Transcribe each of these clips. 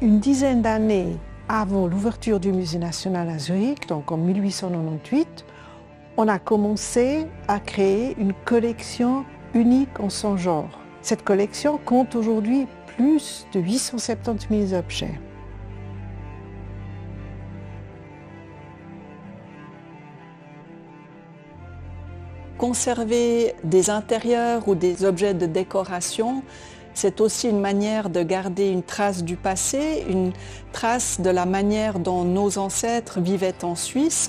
Une dizaine d'années avant l'ouverture du Musée national à Zurich, donc en 1898, on a commencé à créer une collection unique en son genre. Cette collection compte aujourd'hui plus de 870 000 objets. Conserver des intérieurs ou des objets de décoration, c'est aussi une manière de garder une trace du passé, une trace de la manière dont nos ancêtres vivaient en Suisse.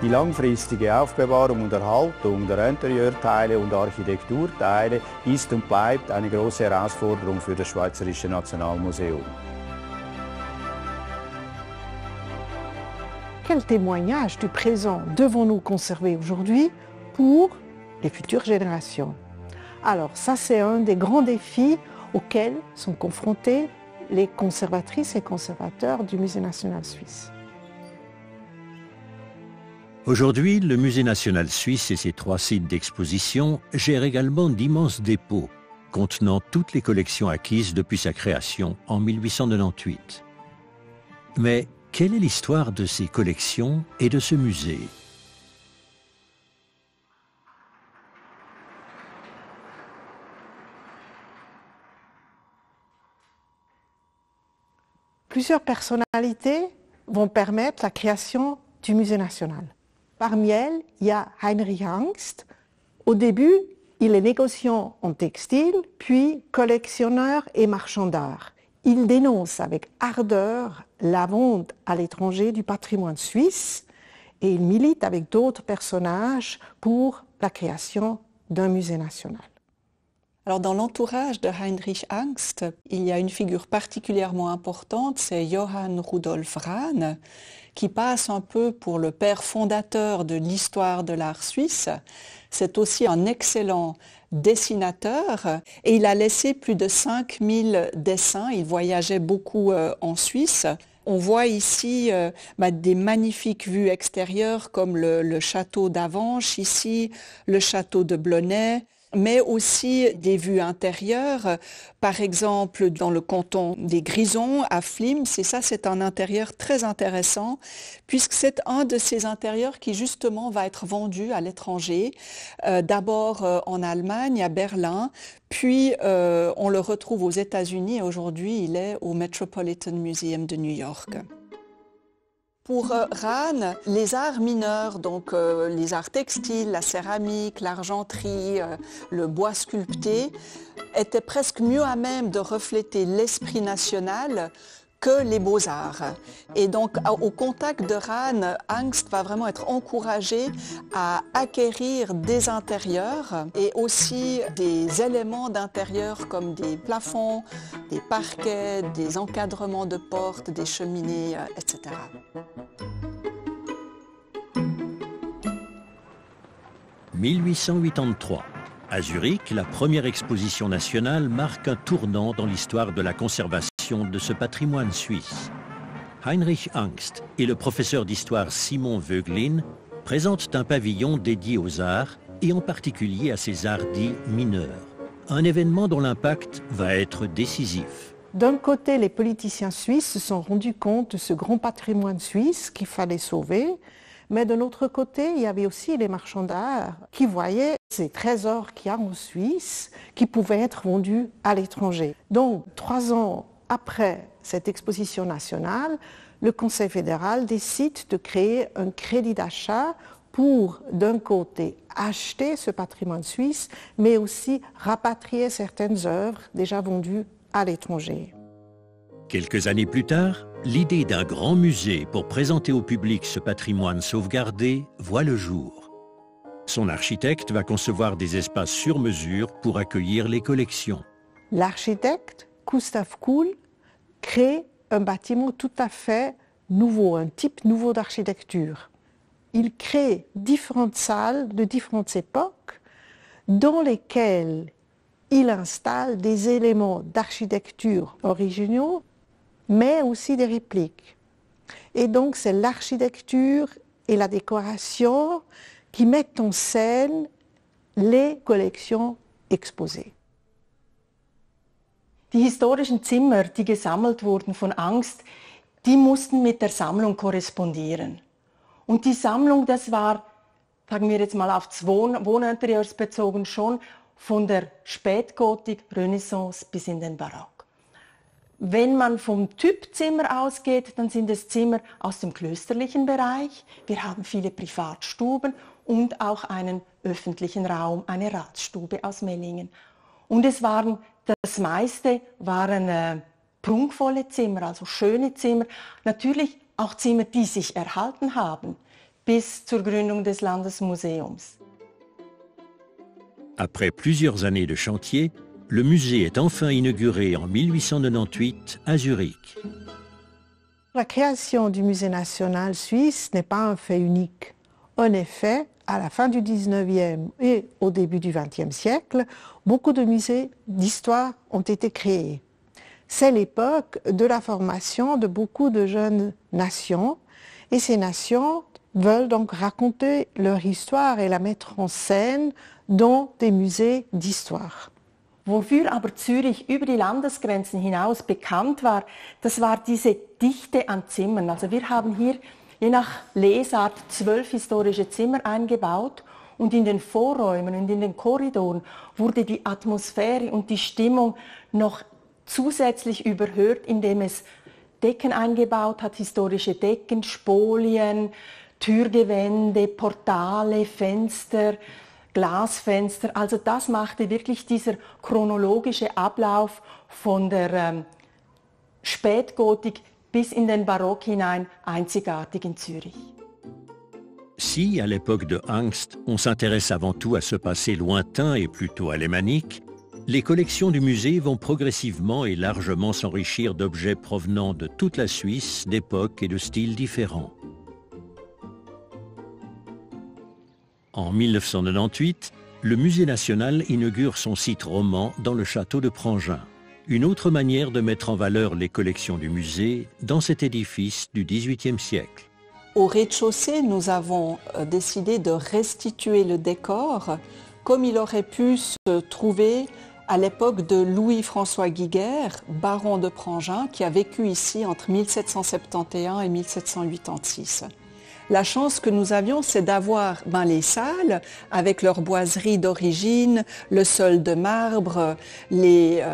Die langfristige Aufbewahrung und Erhaltung der Interieurteile und Architekturteile ist und bleibt eine große Herausforderung für das Schweizerische Nationalmuseum. Quel témoignage du présent devons-nous conserver aujourd'hui pour les futures générations? Alors ça, c'est un des grands défis auxquels sont confrontés les conservatrices et conservateurs du Musée national suisse. Aujourd'hui, le Musée national suisse et ses 3 sites d'exposition gèrent également d'immenses dépôts contenant toutes les collections acquises depuis sa création en 1898. Mais quelle est l'histoire de ces collections et de ce musée? Plusieurs personnalités vont permettre la création du Musée national. Parmi elles, il y a Heinrich Angst. Au début, il est négociant en textile, puis collectionneur et marchand d'art. Il dénonce avec ardeur la vente à l'étranger du patrimoine suisse et il milite avec d'autres personnages pour la création d'un musée national. Alors dans l'entourage de Heinrich Angst, il y a une figure particulièrement importante, c'est Johann Rudolf Rahn, qui passe un peu pour le père fondateur de l'histoire de l'art suisse. C'est aussi un excellent dessinateur et il a laissé plus de 5000 dessins. Il voyageait beaucoup en Suisse. On voit ici des magnifiques vues extérieures comme le château d'Avanches ici, le château de Blonay, mais aussi des vues intérieures, par exemple dans le canton des Grisons à Flims, et ça c'est un intérieur très intéressant puisque c'est un de ces intérieurs qui justement va être vendu à l'étranger, d'abord en Allemagne, à Berlin, puis on le retrouve aux États-Unis et aujourd'hui il est au Metropolitan Museum de New York. Pour Rahn, les arts mineurs, donc les arts textiles, la céramique, l'argenterie, le bois sculpté, étaient presque mieux à même de refléter l'esprit national que les beaux-arts. Et donc, au contact de Rahn, Angst va vraiment être encouragé à acquérir des intérieurs et aussi des éléments d'intérieur comme des plafonds, des parquets, des encadrements de portes, des cheminées, etc. « 1883. À Zurich, la première exposition nationale marque un tournant dans l'histoire de la conservation de ce patrimoine suisse. Heinrich Angst et le professeur d'histoire Simon Voegelin présentent un pavillon dédié aux arts et en particulier à ces arts dits mineurs. Un événement dont l'impact va être décisif. D'un côté, les politiciens suisses se sont rendus compte de ce grand patrimoine suisse qu'il fallait sauver, mais de l'autre côté, il y avait aussi les marchands d'art qui voyaient ces trésors qu'il y a en Suisse qui pouvaient être vendus à l'étranger. Donc, 3 ans après cette exposition nationale, le Conseil fédéral décide de créer un crédit d'achat pour, d'un côté, acheter ce patrimoine suisse, mais aussi rapatrier certaines œuvres déjà vendues à l'étranger. Quelques années plus tard, l'idée d'un grand musée pour présenter au public ce patrimoine sauvegardé voit le jour. Son architecte va concevoir des espaces sur mesure pour accueillir les collections. L'architecte, Gustav Kuhl, crée un bâtiment tout à fait nouveau, un type nouveau d'architecture. Il crée différentes salles de différentes époques dans lesquelles il installe des éléments d'architecture originaux, mais aussi des répliques. Et donc c'est l'architecture et la décoration qui mettent en scène les collections exposées. Die historischen Zimmer, die gesammelt wurden von Angst, die mussten mit der Sammlung korrespondieren. Und die Sammlung, das war, sagen wir jetzt mal auf das Wohninterieurs bezogen, schon von der Spätgotik, Renaissance bis in den Barock. Wenn man vom Typ Zimmer ausgeht, dann sind es Zimmer aus dem klösterlichen Bereich. Wir haben viele Privatstuben und auch einen öffentlichen Raum, eine Ratsstube aus Mellingen. Und das meiste waren prunkvolle Zimmer, also schöne Zimmer. Natürlich auch Zimmer, die sich erhalten haben, bis zur Gründung des Landesmuseums. Après plusieurs années de chantier, le musée est enfin inauguré en 1898 à Zurich. La création du Musée national suisse n'est pas un fait unique. En effet, à la fin du 19e et au début du 20e siècle, beaucoup de musées d'histoire ont été créés. C'est l'époque de la formation de beaucoup de jeunes nations et ces nations veulent donc raconter leur histoire et la mettre en scène dans des musées d'histoire. Wofür aber Zürich über die Landesgrenzen hinaus bekannt war, das war diese Dichte an Zimmern. Also wir haben hier je nach Lesart 12 historische Zimmer eingebaut und in den Vorräumen und in den Korridoren wurde die Atmosphäre und die Stimmung noch zusätzlich überhört, indem es Decken eingebaut hat, historische Decken, Spolien, Türgewände, Portale, Fenster, Glasfenster. Also das machte wirklich dieser chronologische Ablauf von der Spätgotik bis in den Barock hinein einzigartig in Zürich. Si, à l'époque de Angst, on s'intéresse avant tout à ce passé lointain et plutôt alémanique, les collections du musée vont progressivement et largement s'enrichir d'objets provenant de toute la Suisse, d'époques et de styles différents. En 1998, le Musée national inaugure son site roman dans le château de Prangin. Une autre manière de mettre en valeur les collections du musée dans cet édifice du XVIIIe siècle. Au rez-de-chaussée, nous avons décidé de restituer le décor comme il aurait pu se trouver à l'époque de Louis-François Giguère, baron de Prangin, qui a vécu ici entre 1771 et 1786. La chance que nous avions, c'est d'avoir les salles avec leurs boiseries d'origine, le sol de marbre, les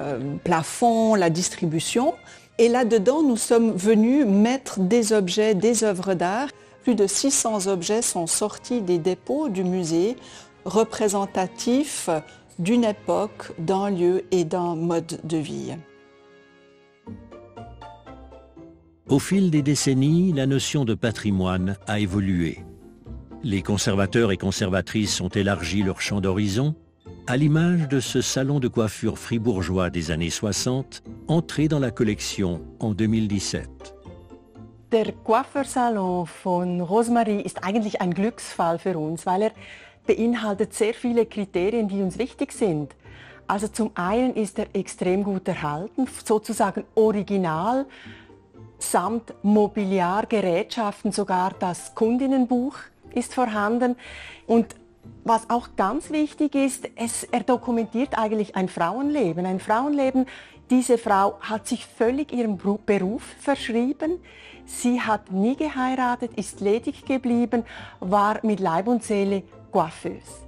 plafonds, la distribution. Et là-dedans, nous sommes venus mettre des objets, des œuvres d'art. Plus de 600 objets sont sortis des dépôts du musée, représentatifs d'une époque, d'un lieu et d'un mode de vie. Au fil des décennies, la notion de patrimoine a évolué. Les conservateurs et conservatrices ont élargi leur champ d'horizon, à l'image de ce salon de coiffure fribourgeois des années 60, entré dans la collection en 2017. Der Coiffeursalon von Rosemarie ist eigentlich ein Glücksfall für uns, weil beinhaltet sehr viele Kriterien, die uns wichtig sind. Also zum einen ist er extrem gut erhalten, sozusagen original, samt Mobiliar, Gerätschaften, sogar das Kundinnenbuch ist vorhanden. Und was auch ganz wichtig ist, er dokumentiert eigentlich ein Frauenleben. Ein Frauenleben, diese Frau hat sich völlig ihrem Beruf verschrieben. Sie hat nie geheiratet, ist ledig geblieben, war mit Leib und Seele Coiffeuse.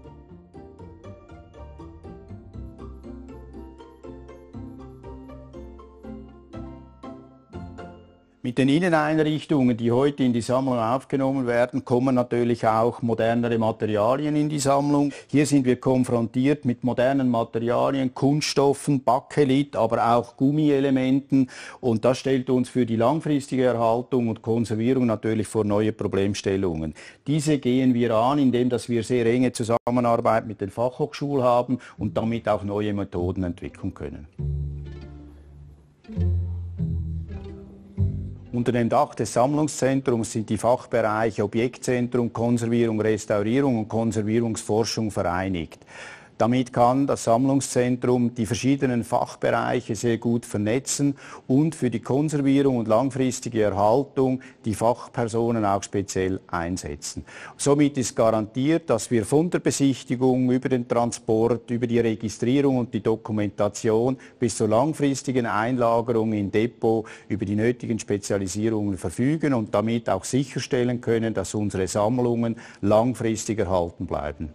Mit den Inneneinrichtungen, die heute in die Sammlung aufgenommen werden, kommen natürlich auch modernere Materialien in die Sammlung. Hier sind wir konfrontiert mit modernen Materialien, Kunststoffen, Bakelit, aber auch Gummielementen. Und das stellt uns für die langfristige Erhaltung und Konservierung natürlich vor neue Problemstellungen. Diese gehen wir an, indem wir sehr enge Zusammenarbeit mit den Fachhochschulen haben und damit auch neue Methoden entwickeln können. Unter dem Dach des Sammlungszentrums sind die Fachbereiche Objektzentrum, Konservierung, Restaurierung und Konservierungsforschung vereinigt. Damit kann das Sammlungszentrum die verschiedenen Fachbereiche sehr gut vernetzen und für die Konservierung und langfristige Erhaltung die Fachpersonen auch speziell einsetzen. Somit ist garantiert, dass wir von der Besichtigung über den Transport, über die Registrierung und die Dokumentation bis zur langfristigen Einlagerung in Depot über die nötigen Spezialisierungen verfügen und damit auch sicherstellen können, dass unsere Sammlungen langfristig erhalten bleiben.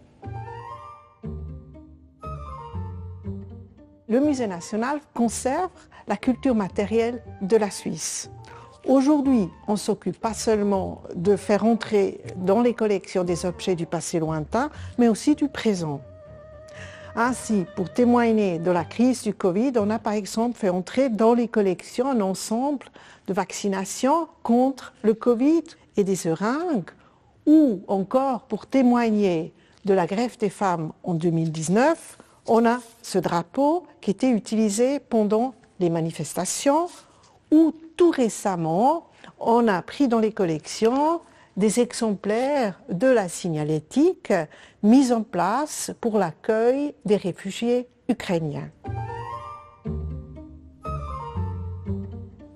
Le Musée national conserve la culture matérielle de la Suisse. Aujourd'hui, on ne s'occupe pas seulement de faire entrer dans les collections des objets du passé lointain, mais aussi du présent. Ainsi, pour témoigner de la crise du Covid, on a par exemple fait entrer dans les collections un ensemble de vaccinations contre le Covid et des seringues, ou encore pour témoigner de la grève des femmes en 2019, on a ce drapeau qui était utilisé pendant les manifestations, ou tout récemment, on a pris dans les collections des exemplaires de la signalétique mise en place pour l'accueil des réfugiés ukrainiens.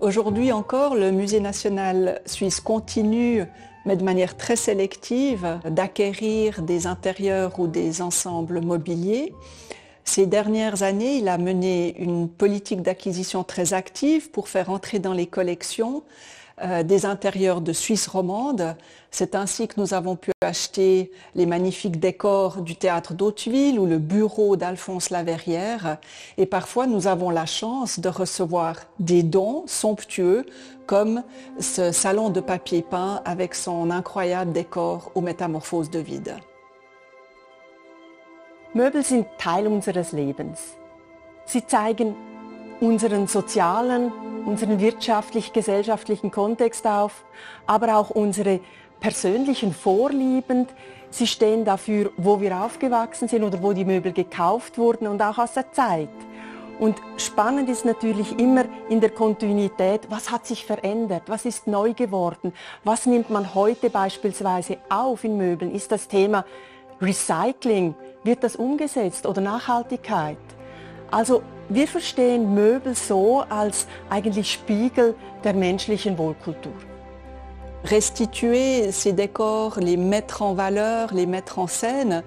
Aujourd'hui encore, le Musée national suisse continue, mais de manière très sélective, d'acquérir des intérieurs ou des ensembles mobiliers. Ces dernières années, il a mené une politique d'acquisition très active pour faire entrer dans les collections des intérieurs de Suisse romande. C'est ainsi que nous avons pu acheter les magnifiques décors du théâtre d'Hauteville ou le bureau d'Alphonse Laverrière. Et parfois, nous avons la chance de recevoir des dons somptueux comme ce salon de papier peint avec son incroyable décor aux Métamorphoses de vide. Möbel sind Teil unseres Lebens. Sie zeigen unseren sozialen, unseren wirtschaftlich-gesellschaftlichen Kontext auf, aber auch unsere persönlichen Vorlieben. Sie stehen dafür, wo wir aufgewachsen sind oder wo die Möbel gekauft wurden und auch aus der Zeit. Und spannend ist natürlich immer in der Kontinuität, was hat sich verändert, was ist neu geworden, was nimmt man heute beispielsweise auf in Möbeln, ist das Thema Recycling, wird das umgesetzt oder Nachhaltigkeit? Also wir verstehen Möbel so als eigentlich Spiegel der menschlichen Wohlkultur. Restituer ces décors, les mettre en valeur, les mettre en scène,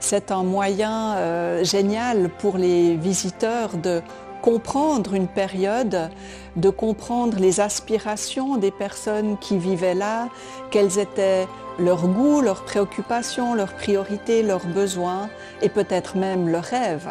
c'est un moyen génial pour les visiteurs de comprendre une période, de comprendre les aspirations des personnes qui vivaient là, quels étaient leurs goûts, leurs préoccupations, leurs priorités, leurs besoins et peut-être même leurs rêves.